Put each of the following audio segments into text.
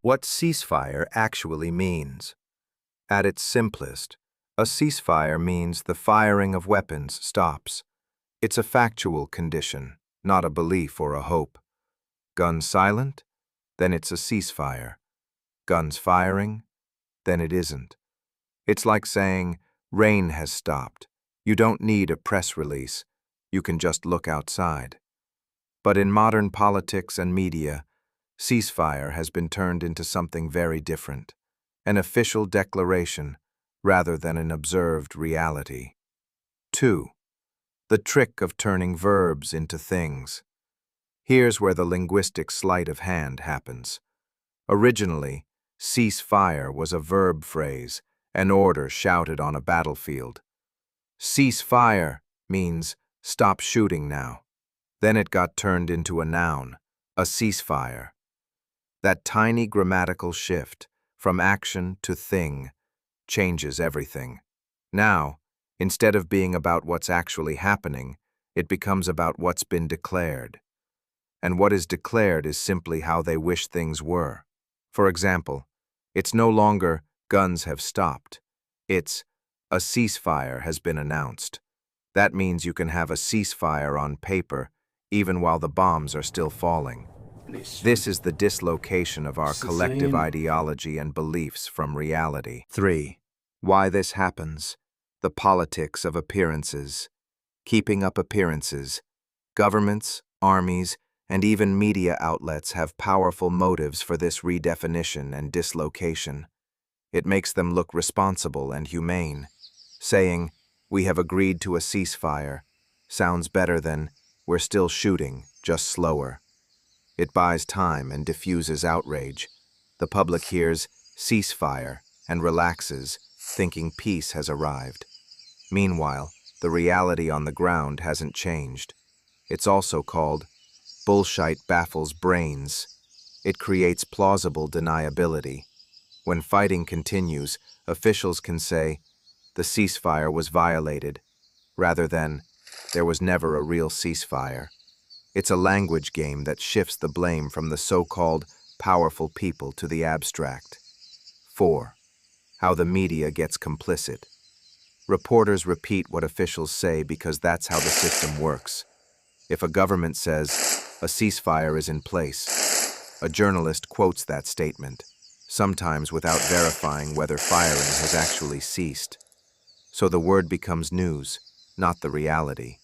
What ceasefire actually means. At its simplest, a ceasefire means the firing of weapons stops. It's a factual condition, not a belief or a hope. Guns silent? Then it's a ceasefire. Guns firing? Then it isn't. It's like saying, rain has stopped. You don't need a press release. You can just look outside. But in modern politics and media, ceasefire has been turned into something very different, an official declaration rather than an observed reality. 2. The trick of turning verbs into things. Here's where the linguistic sleight of hand happens. Originally, ceasefire was a verb phrase, an order shouted on a battlefield. Cease fire means stop shooting now. Then it got turned into a noun, a ceasefire. That tiny grammatical shift, from action to thing, changes everything. Now, instead of being about what's actually happening, it becomes about what's been declared. And what is declared is simply how they wish things were. For example, it's no longer guns have stopped. It's a ceasefire has been announced. That means you can have a ceasefire on paper even while the bombs are still falling. This is the dislocation of our collective ideology and beliefs from reality. 3. Why this happens. The politics of appearances. Keeping up appearances. Governments, armies, and even media outlets have powerful motives for this redefinition and dislocation. It makes them look responsible and humane. Saying, "We have agreed to a ceasefire," sounds better than, "We're still shooting, just slower." It buys time and diffuses outrage. The public hears ceasefire and relaxes, thinking peace has arrived. Meanwhile, the reality on the ground hasn't changed. It's also called bullshit baffles brains. It creates plausible deniability. When fighting continues, officials can say, "The ceasefire was violated," rather than, "There was never a real ceasefire." It's a language game that shifts the blame from the so-called powerful people to the abstract. 4. How the media gets complicit. Reporters repeat what officials say because that's how the system works. If a government says, "A ceasefire is in place," a journalist quotes that statement, sometimes without verifying whether firing has actually ceased. So the word becomes news, not the reality.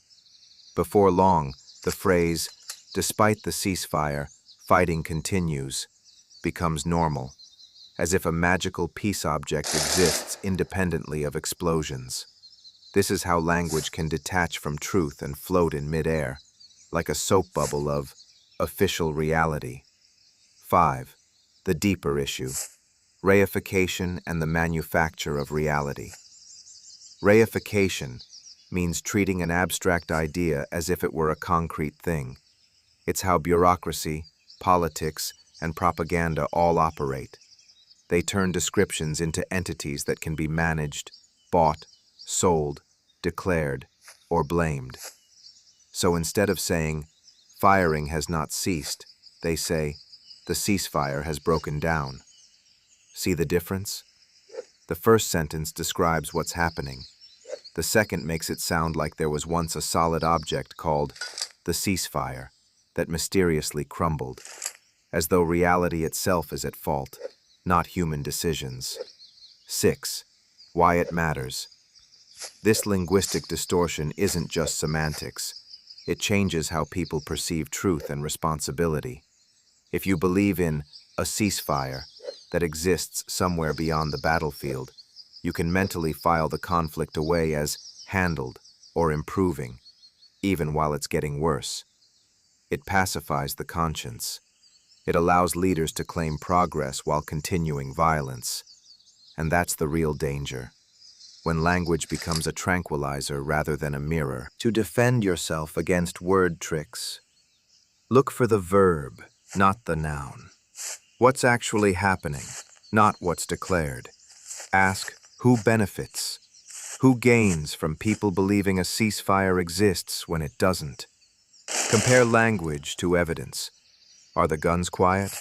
Before long, the phrase, "Despite the ceasefire, fighting continues," becomes normal, as if a magical peace object exists independently of explosions. This is how language can detach from truth and float in midair, like a soap bubble of official reality. 5. The deeper issue. Reification and the manufacture of reality. Reification means treating an abstract idea as if it were a concrete thing. It's how bureaucracy, politics, and propaganda all operate. They turn descriptions into entities that can be managed, bought, sold, declared, or blamed. So instead of saying, "Firing has not ceased," they say, "The ceasefire has broken down." See the difference? The first sentence describes what's happening. The second makes it sound like there was once a solid object called the ceasefire that mysteriously crumbled, as though reality itself is at fault, not human decisions. 6. Why it matters. This linguistic distortion isn't just semantics. It changes how people perceive truth and responsibility. If you believe in a ceasefire that exists somewhere beyond the battlefield, you can mentally file the conflict away as handled or improving, even while it's getting worse. It pacifies the conscience. It allows leaders to claim progress while continuing violence. And that's the real danger, when language becomes a tranquilizer rather than a mirror. To defend yourself against word tricks, look for the verb, not the noun. What's actually happening, not what's declared. Ask, who benefits? Who gains from people believing a ceasefire exists when it doesn't? Compare language to evidence. Are the guns quiet?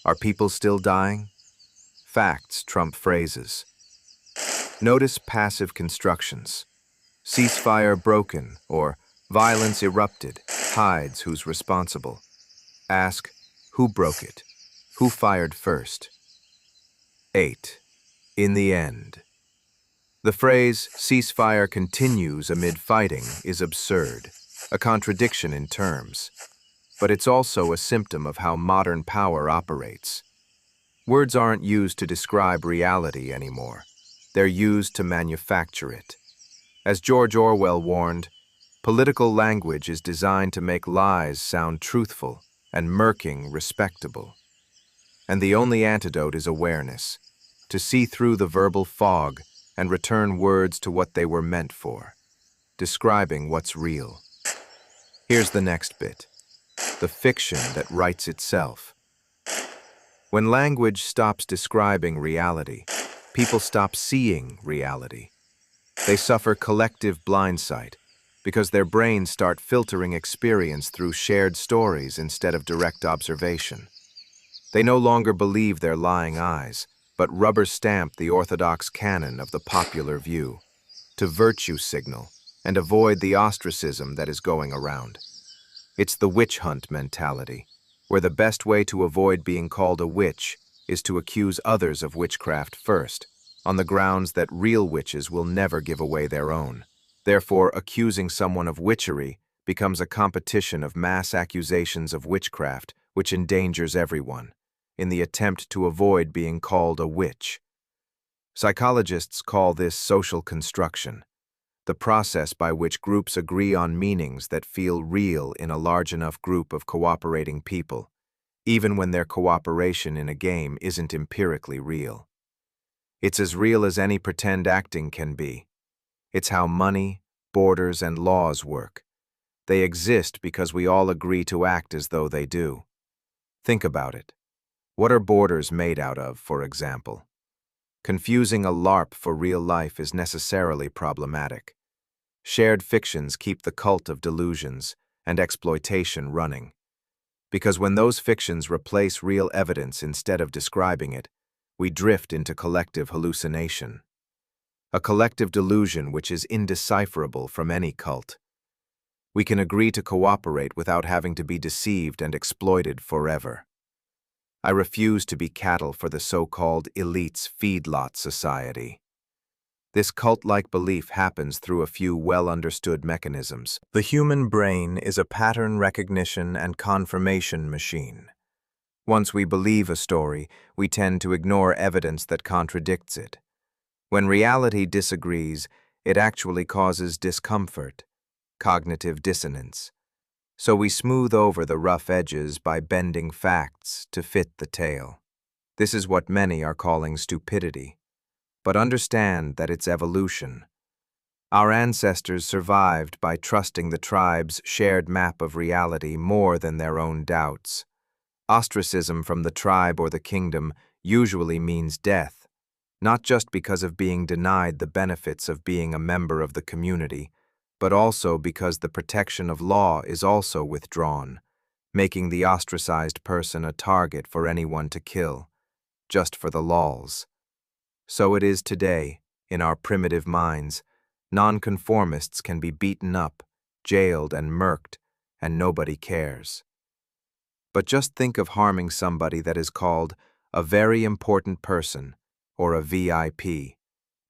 Are people still dying? Facts trump phrases. Notice passive constructions. Ceasefire broken or violence erupted hides who's responsible. Ask, who broke it? Who fired first? 8. In the end. The phrase, ceasefire continues amid fighting, is absurd, a contradiction in terms. But it's also a symptom of how modern power operates. Words aren't used to describe reality anymore. They're used to manufacture it. As George Orwell warned, political language is designed to make lies sound truthful and murking respectable. And the only antidote is awareness, to see through the verbal fog and return words to what they were meant for, describing what's real. Here's the next bit, the fiction that writes itself. When language stops describing reality, people stop seeing reality. They suffer collective blindsight because their brains start filtering experience through shared stories instead of direct observation. They no longer believe their lying eyes, but rubber stamp the orthodox canon of the popular view, to virtue signal and avoid the ostracism that is going around. It's the witch hunt mentality, where the best way to avoid being called a witch is to accuse others of witchcraft first, on the grounds that real witches will never give away their own. Therefore, accusing someone of witchery becomes a competition of mass accusations of witchcraft, which endangers everyone, in the attempt to avoid being called a witch. Psychologists call this social construction, the process by which groups agree on meanings that feel real in a large enough group of cooperating people, even when their cooperation in a game isn't empirically real. It's as real as any pretend acting can be. It's how money, borders, and laws work. They exist because we all agree to act as though they do. Think about it. What are borders made out of, for example? Confusing a LARP for real life is necessarily problematic. Shared fictions keep the cult of delusions and exploitation running. Because when those fictions replace real evidence instead of describing it, we drift into collective hallucination. A collective delusion which is indecipherable from any cult. We can agree to cooperate without having to be deceived and exploited forever. I refuse to be cattle for the so-called elite's feedlot society. This cult-like belief happens through a few well-understood mechanisms. The human brain is a pattern recognition and confirmation machine. Once we believe a story, we tend to ignore evidence that contradicts it. When reality disagrees, it actually causes discomfort, cognitive dissonance. So we smooth over the rough edges by bending facts to fit the tale. This is what many are calling stupidity. But understand that it's evolution. Our ancestors survived by trusting the tribe's shared map of reality more than their own doubts. Ostracism from the tribe or the kingdom usually means death, not just because of being denied the benefits of being a member of the community, but also because the protection of law is also withdrawn, making the ostracized person a target for anyone to kill, just for the lols. So it is today, in our primitive minds, nonconformists can be beaten up, jailed, and murked, and nobody cares. But just think of harming somebody that is called a very important person, or a VIP,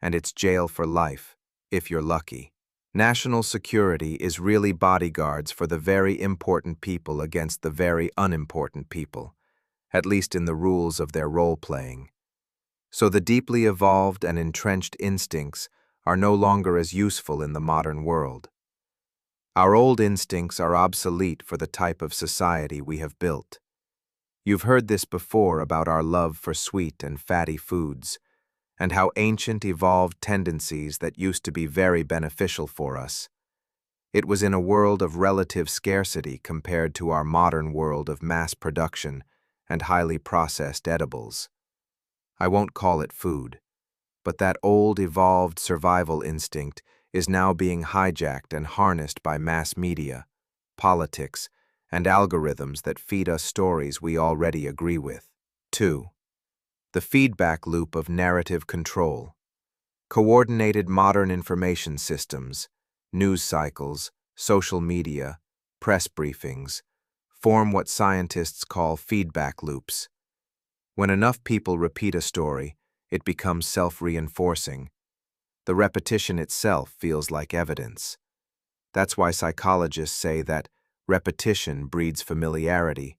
and it's jail for life, if you're lucky. National security is really bodyguards for the very important people against the very unimportant people, at least in the rules of their role-playing. So the deeply evolved and entrenched instincts are no longer as useful in the modern world. Our old instincts are obsolete for the type of society we have built. You've heard this before about our love for sweet and fatty foods, and how ancient evolved tendencies that used to be very beneficial for us. It was in a world of relative scarcity compared to our modern world of mass production and highly processed edibles. I won't call it food, but that old evolved survival instinct is now being hijacked and harnessed by mass media, politics, and algorithms that feed us stories we already agree with. 2. The feedback loop of narrative control. Coordinated modern information systems, news cycles, social media, press briefings, form what scientists call feedback loops. When enough people repeat a story, it becomes self-reinforcing. The repetition itself feels like evidence. That's why psychologists say that repetition breeds familiarity,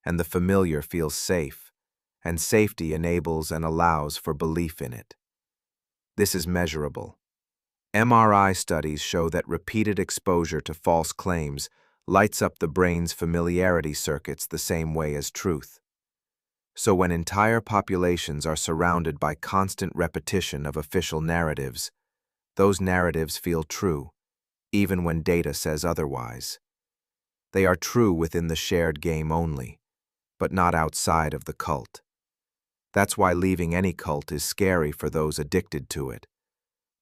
and the familiar feels safe, and safety enables and allows for belief in it. This is measurable. MRI studies show that repeated exposure to false claims lights up the brain's familiarity circuits the same way as truth. So when entire populations are surrounded by constant repetition of official narratives, those narratives feel true, even when data says otherwise. They are true within the shared game only, but not outside of the cult. That's why leaving any cult is scary for those addicted to it,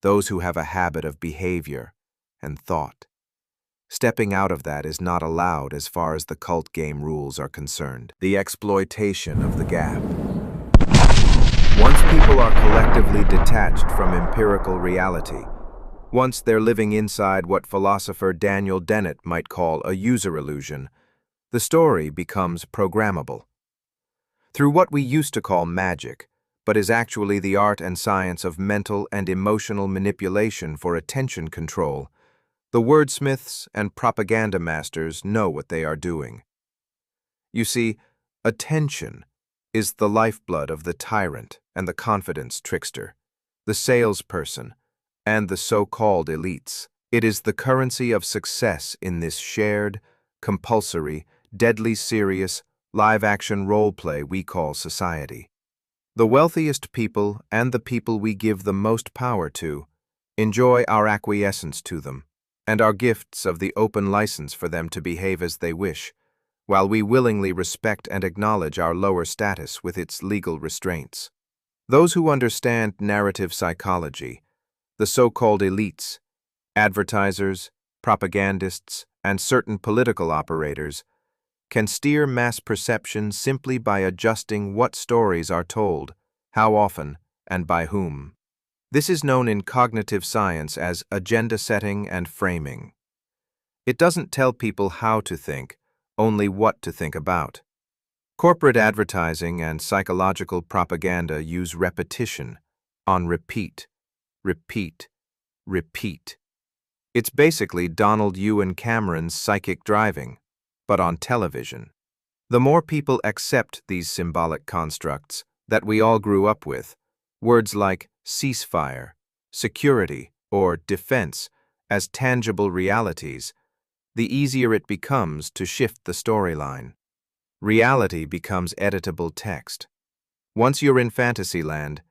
those who have a habit of behavior and thought. Stepping out of that is not allowed as far as the cult game rules are concerned. The exploitation of the gap. Once people are collectively detached from empirical reality, once they're living inside what philosopher Daniel Dennett might call a user illusion, the story becomes programmable. Through what we used to call magic, but is actually the art and science of mental and emotional manipulation for attention control, the wordsmiths and propaganda masters know what they are doing. You see, attention is the lifeblood of the tyrant and the confidence trickster, the salesperson, and the so-called elites. It is the currency of success in this shared, compulsory, deadly serious, live-action role-play we call society. The wealthiest people and the people we give the most power to enjoy our acquiescence to them, and our gifts of the open license for them to behave as they wish, while we willingly respect and acknowledge our lower status with its legal restraints. Those who understand narrative psychology, the so-called elites, advertisers, propagandists, and certain political operators, can steer mass perception simply by adjusting what stories are told, how often, and by whom. This is known in cognitive science as agenda setting and framing. It doesn't tell people how to think, only what to think about. Corporate advertising and psychological propaganda use repetition on repeat, repeat, repeat. It's basically Donald Ewan Cameron's psychic driving, but on television. The more people accept these symbolic constructs that we all grew up with, words like ceasefire, security, or defense, as tangible realities, the easier it becomes to shift the storyline. Reality becomes editable text. Once you're in fantasyland,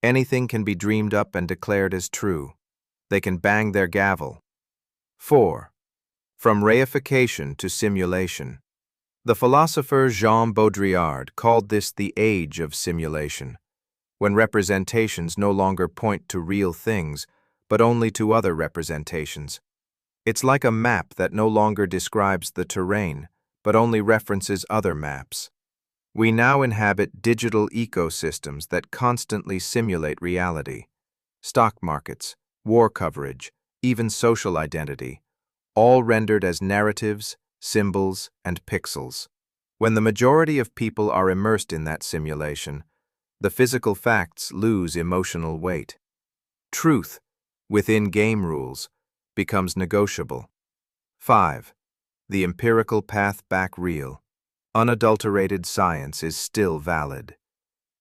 anything can be dreamed up and declared as true. They can bang their gavel. 4. From reification to simulation. The philosopher Jean Baudrillard called this the age of simulation, when representations no longer point to real things, but only to other representations. It's like a map that no longer describes the terrain, but only references other maps. We now inhabit digital ecosystems that constantly simulate reality. Stock markets, war coverage, even social identity, all rendered as narratives, symbols, and pixels. When the majority of people are immersed in that simulation, the physical facts lose emotional weight. Truth, within game rules, becomes negotiable. 5. The empirical path back real. Unadulterated science is still valid.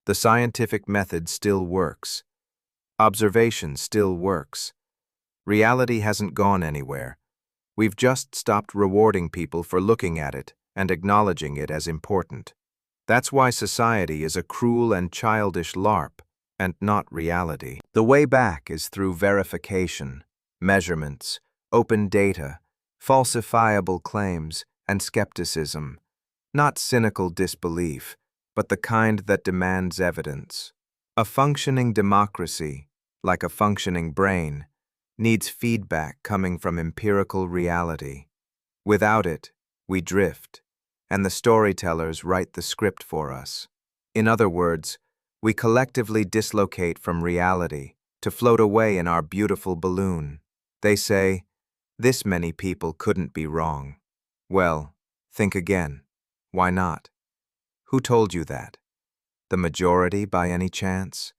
The scientific method still works. Observation still works. Reality hasn't gone anywhere. We've just stopped rewarding people for looking at it and acknowledging it as important. That's why society is a cruel and childish LARP, and not reality. The way back is through verification, measurements, open data, falsifiable claims, and skepticism. Not cynical disbelief, but the kind that demands evidence. A functioning democracy, like a functioning brain, needs feedback coming from empirical reality. Without it, we drift, and the storytellers write the script for us. In other words, we collectively dislocate from reality to float away in our beautiful balloon. They say, this many people couldn't be wrong. Well, think again. Why not? Who told you that? The majority by any chance?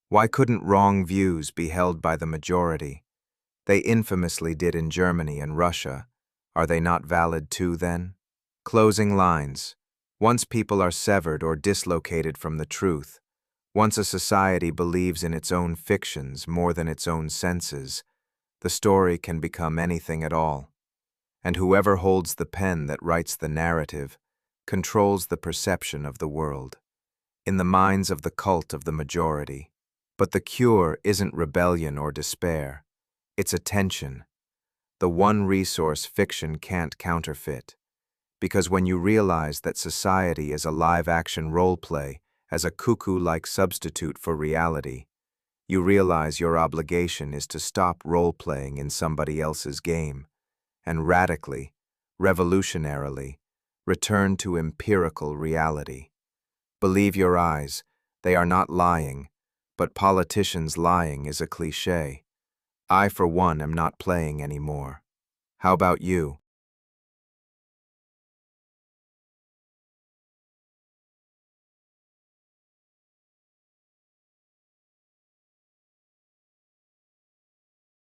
Why couldn't wrong views be held by the majority? They infamously did in Germany and Russia. Are they not valid too, then? Closing lines. Once people are severed or dislocated from the truth, once a society believes in its own fictions more than its own senses, the story can become anything at all. And whoever holds the pen that writes the narrative controls the perception of the world, in the minds of the cult of the majority. But the cure isn't rebellion or despair. It's attention, the one resource fiction can't counterfeit. Because when you realize that society is a live-action role-play as a cuckoo-like substitute for reality, you realize your obligation is to stop role-playing in somebody else's game and radically, revolutionarily, return to empirical reality. Believe your eyes, they are not lying, but politicians lying is a cliché. I, for one, am not playing anymore. How about you?